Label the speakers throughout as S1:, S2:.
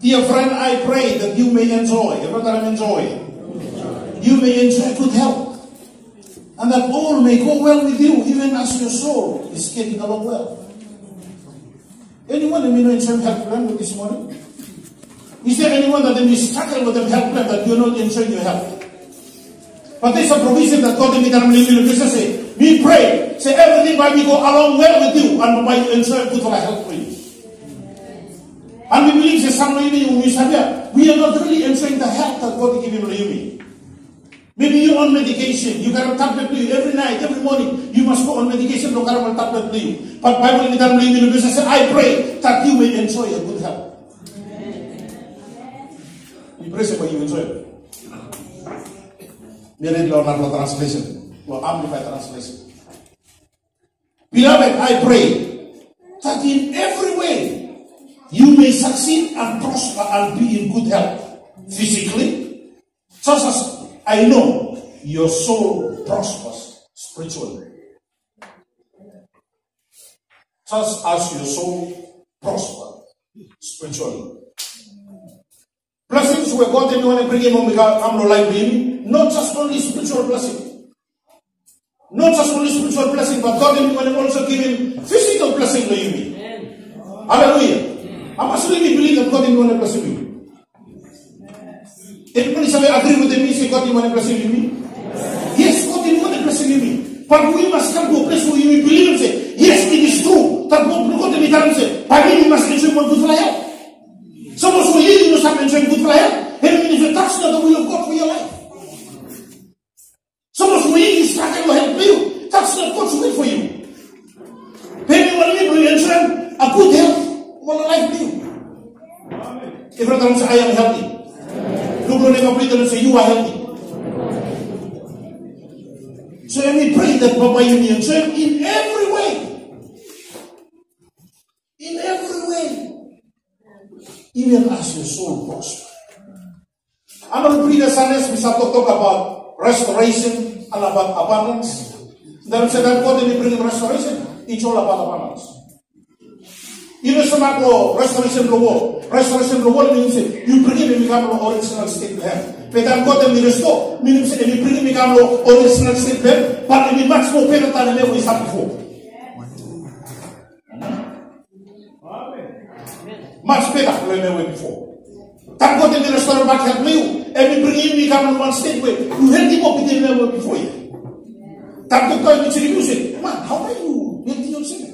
S1: Dear friend, I pray that you may enjoy, every time enjoy, you may enjoy good health, and that all may go well with you, even as your soul is getting along well. Anyone that may not enjoy health plan with this morning? Is there anyone that may struggle with the health plan that you're not enjoying your health? But there's a provision that God in the say, we pray, say everything might go along well with you, and might enjoy good health for you. And we believe that some maybe we are not really enjoying the health that God is giving you. Maybe you're on medication, you got a tablet you every night, every morning, you must go on medication, no got a tablet you. But Bible in the says, I pray that you may enjoy a good health. You pray for you enjoy it. We read Leonardo translation, or Amplified translation. Beloved, I pray that in every way you may succeed and prosper and be in good health, physically, just as I know your soul prospers spiritually. Just as your soul prospers spiritually. Blessings where God didn't want to bring him on life, not just only spiritual blessing. Not just only spiritual blessing, but God didn't want to also give him physical blessing to you. Hallelujah. I must really believe that God didn't want to bless you. Everybody agree with me, say God didn't want to bless you? Yes, God didn't want to bless you. But we must come to a place where we believe and say, yes, it is true. That God didn't want to say, but we must enjoy one good for health. Some of you must have enjoyed good for health. And if you touch not the will of God for your life. Some of you struggle to help you. That's not God's will for you. Maybe when you enjoy a good health, what a life do you? If you say, I am healthy. Look on the computer and say, you are healthy. So let me pray that Papa you may enjoy in every way. In every way. Even as your soul prospers. I'm going to read the Sundays, we start to talk about restoration and about abundance. Then say that God didn't bring restoration, it's all about abundance. Even some restoration of the world. Restoration of the world means you bring him become an original state to heaven. But then God will restore. Meaning you bring him become an original state to heaven, but it will be much more better than ever we had before. Much better than ever before. Thank God will restore back help you. And we bring him become in one state where you help him up with him ever before you. Thank God will say, man, how are you healthy yourself?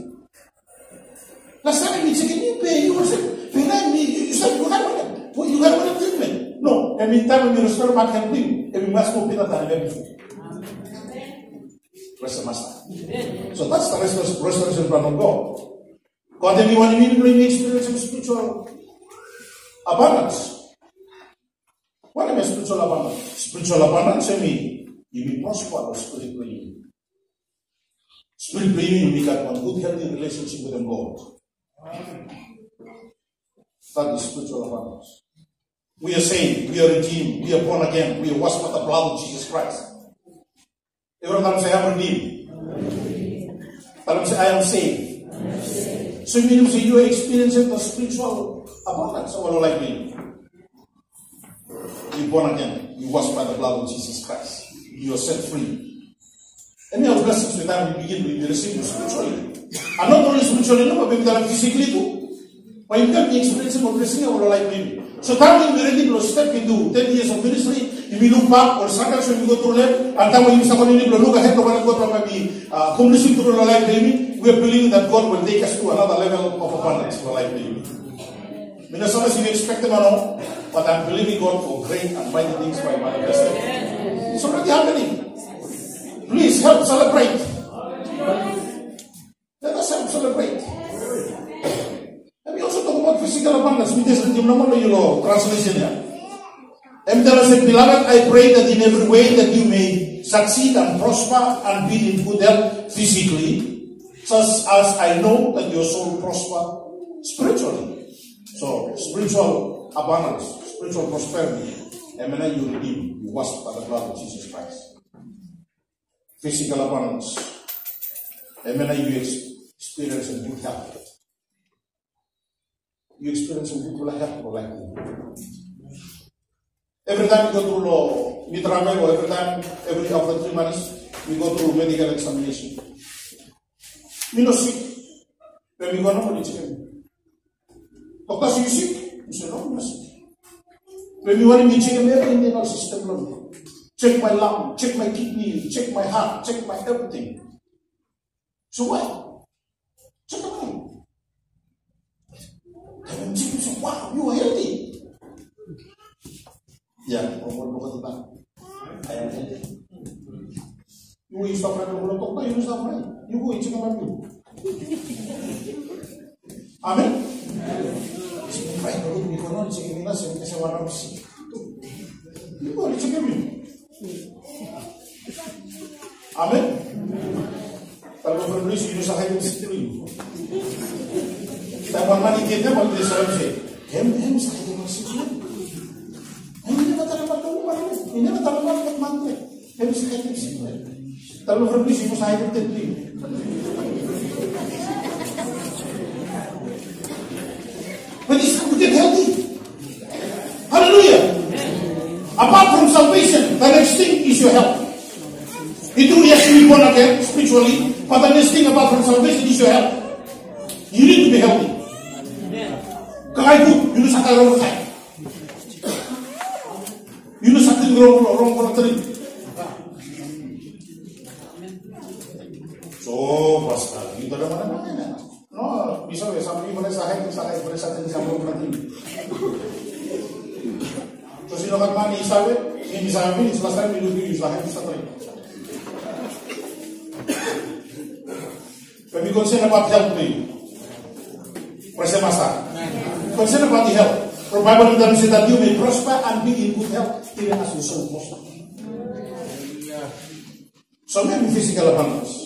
S1: Last time we checked, you pay yourself. You said you got treatment. No, every time we restore back help you, and we must go better than ever before. Rest the master. So that's the restoration plan of God. God, everyone in bring experience of spiritual abundance. What is spiritual abundance? Spiritual abundance, I mean, you will prosper spiritually. Spiritually, you will have one good, healthy relationship with God. That is spiritual abundance. We are saved, we are redeemed, we are born again, we are washed by the blood of Jesus Christ. Everyone say, I am redeemed. Everyone say, I am saved. So you mean you are experiencing the spiritual abundance of our life being. You are born again, you are washed by the blood of Jesus Christ. You are set free. Any of the blessings with that we begin to receive spiritually. And not only spiritually, no, but maybe physically too. But you can be experiencing a blessing of our life being. So that will be ready to step into 10 years of ministry. If we look back or sometimes when we go through life, and then when we look ahead of what God will be accomplishing through our life baby, we are believing that God will take us to another level of abundance for life baby. Sometimes you expect them or no, but I'm believing God for great and mighty things by manifesting. It's already happening. Please help celebrate. Let us help celebrate. And we also talk about physical abundance. We just translation here. And there is a beloved, I pray that in every way that you may succeed and prosper and be in good health physically, just as I know that your soul prosper spiritually. So, spiritual abundance, spiritual prosperity, and when you redeem, you washed by the blood of Jesus Christ. Physical abundance, and when you experience a good health. you experience some people help like you. Every time you go through law, every time, every after 3 months, we go through medical examination. We not sick. When we go normally check him. Doctor say you sick? You say no, I'm not sick. When we want to check every internal system, check my lung, check my kidney, check my heart, check my everything. So why? Check it out. And when check, you say, wow, you are healthy. Yeah, I am healthy. You will stop right over the top, you will stop right. You go and check about you. Amen? Right, kalau di konon check ini lah, saya warna mesti. You go and check me. Amen? Kalau bernulis, you usah hanya mesti dulu. Kita mana kita kalau dia salam saya, hem saya masih dulu. Ini apa tanaman kamu mana? Ini apa tanaman kamu mana? Hem saya mesti dulu. Kalau bernulis, you usah hanya mesti dulu. But it's to get healthy. Hallelujah. Apart from salvation, the next thing is your health. It will yes to be born again spiritually, but the next thing apart from salvation is your health. You need to be healthy. Kaya good, you know sakal wrong time. You know sakal wrong time. So, pastor, itu ada mana-mana. No, bisa ya sampai boleh sahih boleh satu sampai berarti. Terus ini orang mana isabe, ini sampai selesai minum sahih bisa terus. When we concern about health, Praise Master. Concern about the health. The Bible tells us that you may prosper and be in good health, even as your soul prospers. So maybe physical abundance.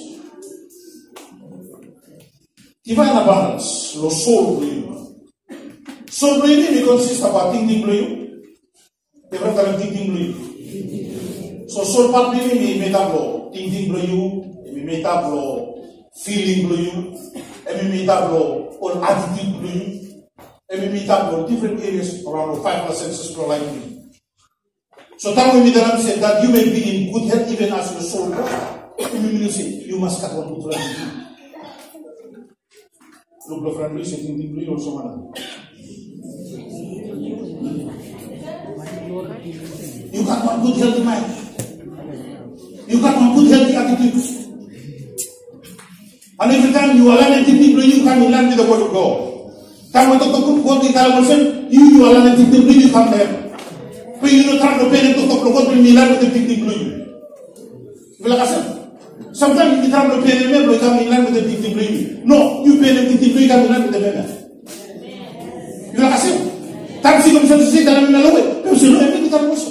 S1: Divine abundance, lo soul believe. Soul believing consists about thinking believe. Different kind of thinking believe. So soul part believing may make up lo thinking believe, may make up lo feeling believe, may make up lo all attitude believe, may make up lo different areas around the 5 senses pro life believe. So time when we say that you may be in good health even as your soul prospers, you must cut one good life. Look, the friendly setting the blue also mana. You got one good healthy mind. You got one good healthy attitude. And every time you are learning people, you come and learn with the word of God. Time when talk to God, you are learning people, you come there. When you don't try to pay them to talk to God, when you learn with the people, you. Sometimes you can't pay them, you come in line with the big degree. No, you pay them the degree, you come in line with the member. You like I said, time circumstances say that I'm in a low way. People say, no, everything can also.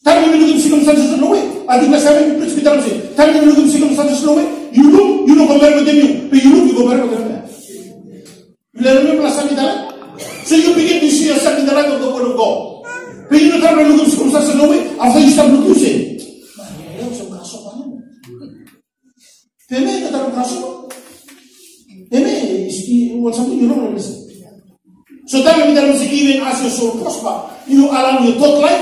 S1: Time you look at circumstances in a way. I think that's how you preach with them. Time you look at circumstances in a way, you don't compare with them, but you compare with them. You let them plus something like that. So you begin to see yourself in the light of the word of God. But you don't try to look at circumstances in a way, after you start looking, you say, Amen. Amen. Something you don't understand. So that means even as your soul prosper, you allow your thought life,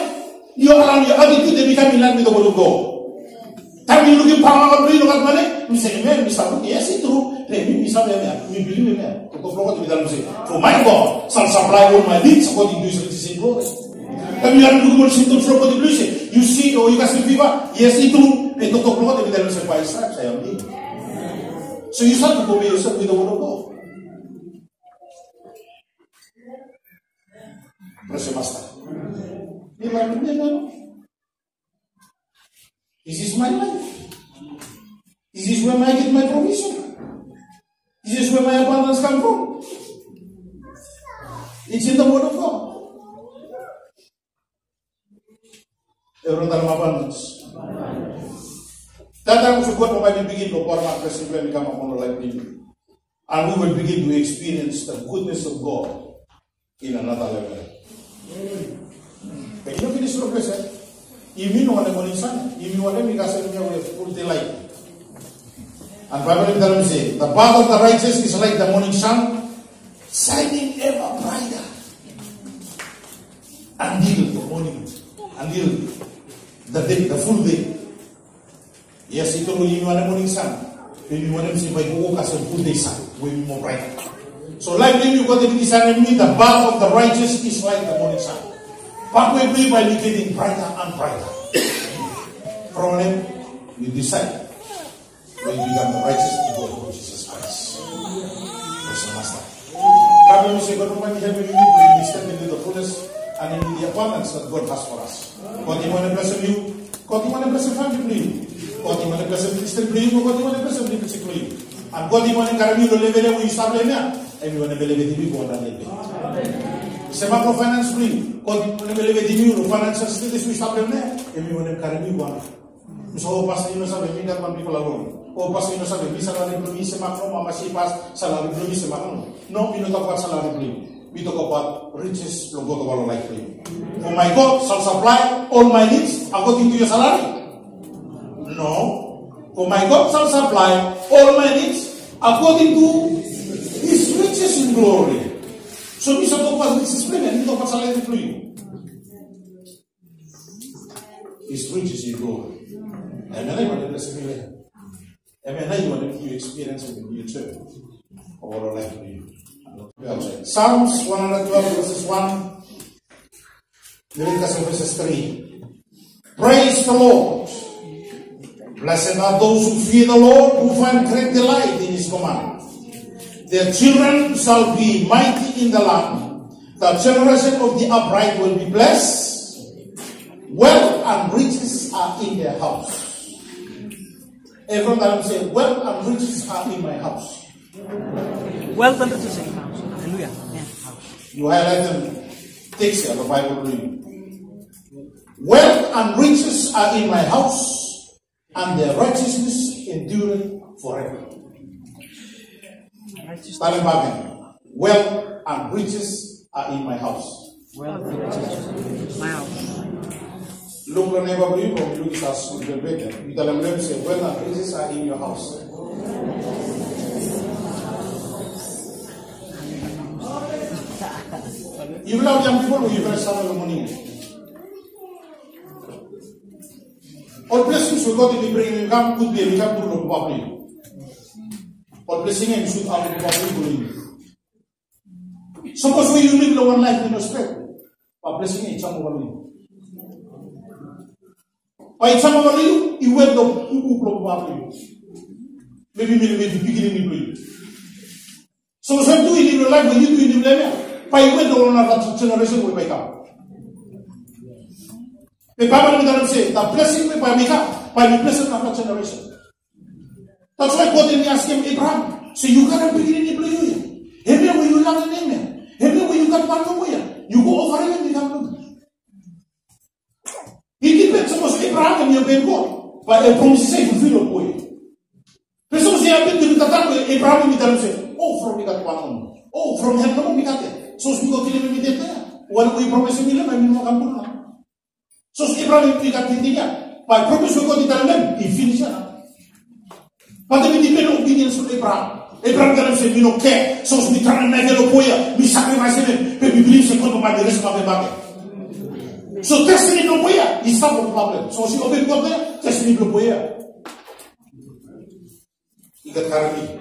S1: you allow your attitude to become in line with the word of God. Time you looking power, you look at money, you say, Amen, yes, it's true. We believe in that. For my God shall supply all my needs according to his riches in glory. Time you are looking for symptoms from the blessing, you see, or you can see fever, yes, it's true. So you start to compare yourself with the word of God. Praise the Master. This is my life. This is where I get my provision. This is where my abundance comes from. It's in the word of God. Everyone dalam abundance. That time of God will begin to pour out blessing when we come upon the life in. And we will begin to experience the goodness of God in another level. When you finish your blessing, you mean what I'm going to say. You mean what I'm going to say with full delight. And Bible says, the path of the righteous is like the morning sun, shining ever brighter until the morning, until the day, the full day. Yes, ito yung morning sun. Maybe one of them say, by go as a full day sun, will be more brighter. So like when you got the sun and me, the bar of the righteous is like the morning sun. But we be by getting brighter and brighter. Problem, you decide when you become the righteous people of Jesus Christ. That's the master. Problem is, God Almighty have you when we step into the fullness and into the abundance that God has for us. God, you want to bless you. God, you want to bless your family for you. God, you want to bless your ministry for you. God, you want to bless your ministry for you. And God, you want to carry you to level where you start living. And you want to believe it, you go and live it. C'est ma finance for you. God, you want to believe it, you financial status we start living. And you want to carry you one. So, pastor, you know, sabe, me that one people alone. Oh, pastor, you know, sabe, me salary blue, me se macro, mama, she pass salary blue, me se macro. No, we don't talk about salary blue. We talk about riches, no go to our life for you. For my God shall supply all my needs according to your salary. No. For my God shall supply all my needs according to His riches in glory. So we shall talk about riches for you, and we talk about salary for you. His riches in glory. And I want to bless you later. And I want to experience it in your church. Or our life for you. Psalms 112 verses 1. Leviticus verses 3. Praise the Lord. Blessed are those who fear the Lord, who find great delight in His command. Their children shall be mighty in the land. The generation of the upright will be blessed. Wealth and riches are in their house. Everyone that I'm saying, wealth and riches are in my house.
S2: Wealth and riches in house. Hallelujah.
S1: You highlight them. Takes the Bible reading. Wealth and riches are in my house, and their righteousness endureth forever. Wealth and riches are in my house.
S2: Wealth and riches. My house.
S1: Look at neighbor, you look at us with the better. You tell them, say, wealth and riches are in your house. You will have young people who you will start with money. All blessings will go to the bring you come could be a become to the public. All blessing and should have the public. Suppose we live the one life in respect. But blessing and some over you. By some over you, you went up who public. Maybe beginning with you. So some do in your life when you do in the level. By when the one of generation will wake up. The Bible doesn't say the blessing will wake up by the blessing of that generation. That's why God didn't ask him, Abraham, so you gotta begin in the blue. Every way you love the name, every way you got one way, you go over it and become good. It depends on Abraham and your baby God, but a promise is to feel a boy. Person say, I've been to the attack with Abraham and say, oh, from me got one. Oh, from him, no, we got it. So we go kill him immediately there. What we promise him, I mean, no come to. So Abraham we got it. By promise we got it and he finished it. But then we depend on obedience of Abraham. Abraham can say, we don't care. So we turn and make a boy, we sacrifice him, but we believe he couldn't buy the rest of the bucket. So testing it no boy, he solved the problem. So she obeyed God there, testing it no boy. He got carried.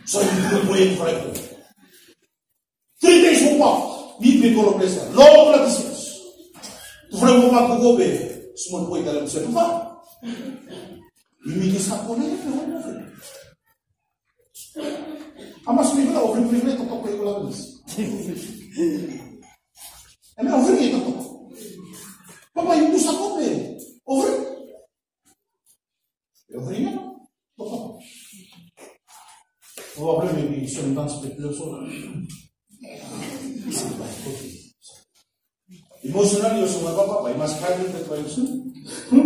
S1: So he didn't wait forever. 3 days will walk. Need to go to place. Long distance. To friend will walk to go there. Small boy tell him, say, "Papa, you need to stop on it. I must be offering privilege to talk to you like this. And I'm offering it to talk. Papa, you do stop on it. Offering. Offering it? Papa. Oh, après, mais ils sont dans ce spéculation. Emotionally, you say, Papa, I must carry that by you. From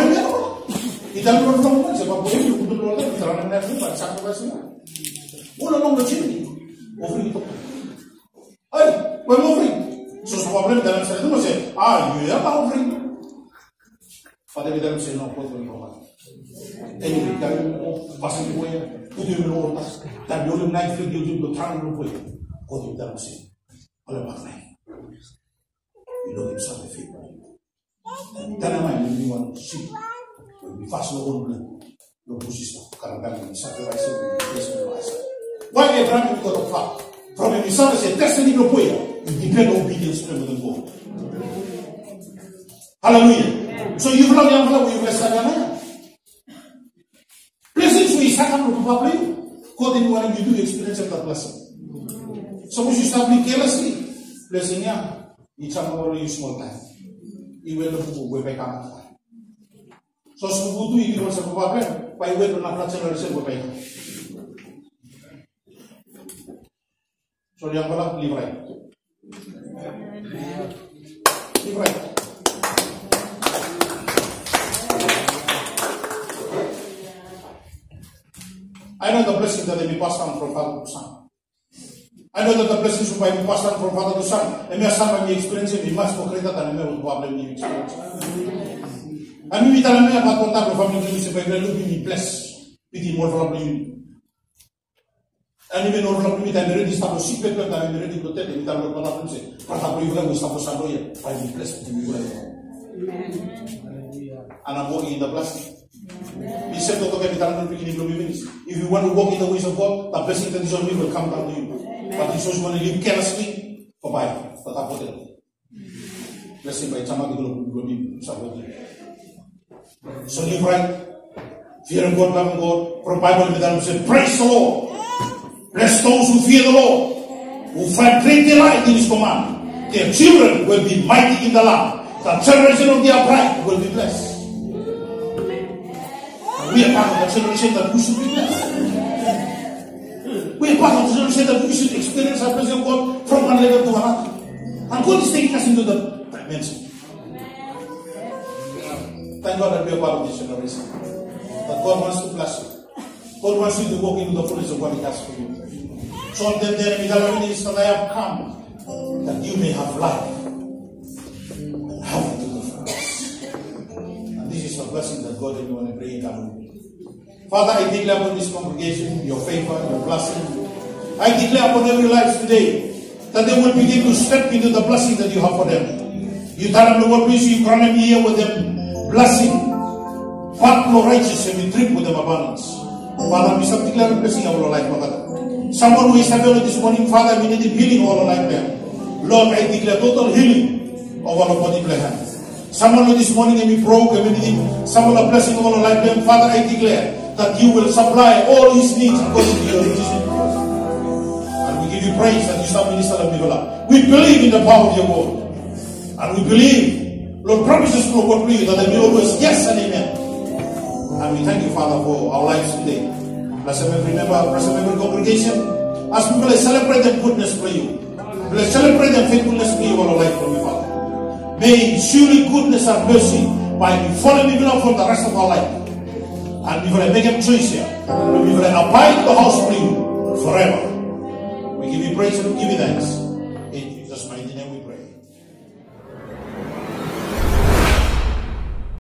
S1: him, he doesn't from much about what you could do all that, and everything, but sacrificing. All along the chimney, offering it. Hey, we're offering. So, problem that I'm saying, say, you have offering. But they don't say, no, what will you Anyway, passing away. Put him in order. That you will not feel you to turn away. Go to them say, all about life. You know himself a favor. Then I mean, you want to see. When we fast no one, no pushes, Karabang, sacrifice, why Abraham got a far? From a son said, destiny no prayer. You depend on obedience to God. Hallelujah. So you belong young fellow, you bless Sagana. Blessings we second to properly. God in what you do experience of the blessing. Suppose you start being carelessly. Blessing ya. It's a more small time. You will look for way back. So do you want to problem by way of not generation way back. So yang pala live right. Live right. I know the blessings that they be passed on from father to son. I know that the blessings will be passed on from father to son. And my son will be experiencing much more greater than I problem you experience. And we tell me about contact with family to say, I will be blessed with the more problem. And even over the time, already start to see people that I'm ready to tell you that we're going to say, but I believe that we start to say, I will be blessed with you. And I'm walking in the blessing. He said to the beginning of the ministry, if you want to walk in the ways of God, the blessing that is on you will come down to you. But he says, when you live carelessly, for Bible, but I put it. Blessing by Chamaki will be somebody. So live right, fear of God, love God. From Bible, the said, praise the Lord. Bless those who fear the Lord, who find great delight in His command. Their children will be mighty in the land. The generation of the upright will be blessed. We are part of the generation that we should be blessed. We are part of the generation that we should experience our presence of God from one level to another. And God is taking us into the dimension. Thank God that we are part of this generation. That God wants to bless you. God wants you to walk into the fullness of what He has for you. So then that I have come that you may have life and have it to the fullness. And this is the blessing that God and you want to pray down. Father, I declare upon this congregation your favor, your blessing. I declare upon every life today that they will begin to step into the blessing that you have for them. You tell them the word, please, you crown them here with them blessing, fat no righteous, and we drink with them abundance. Father, we shall declare a blessing of our life, Father. Someone who is available this morning, Father, we need healing all our life there. Lord, I declare total healing of our body, hands. Someone who this morning may be broke, and we need someone a blessing of our life there. Father, I declare that you will supply all his needs according to your riches in Christ. And we give you praise that you shall minister and develop. We believe in the power of your word. And we believe, Lord, promises from God please that they will always yes and amen. And we thank you, Father, for our lives today. Bless every member, bless every congregation. As people celebrate their goodness for you. Let's celebrate their faithfulness for you all our life for you, Father. May surely goodness and mercy by befalling me for the rest of our life. And we will make a choice here. We will abide in the house for you forever. We give you praise and we give you thanks.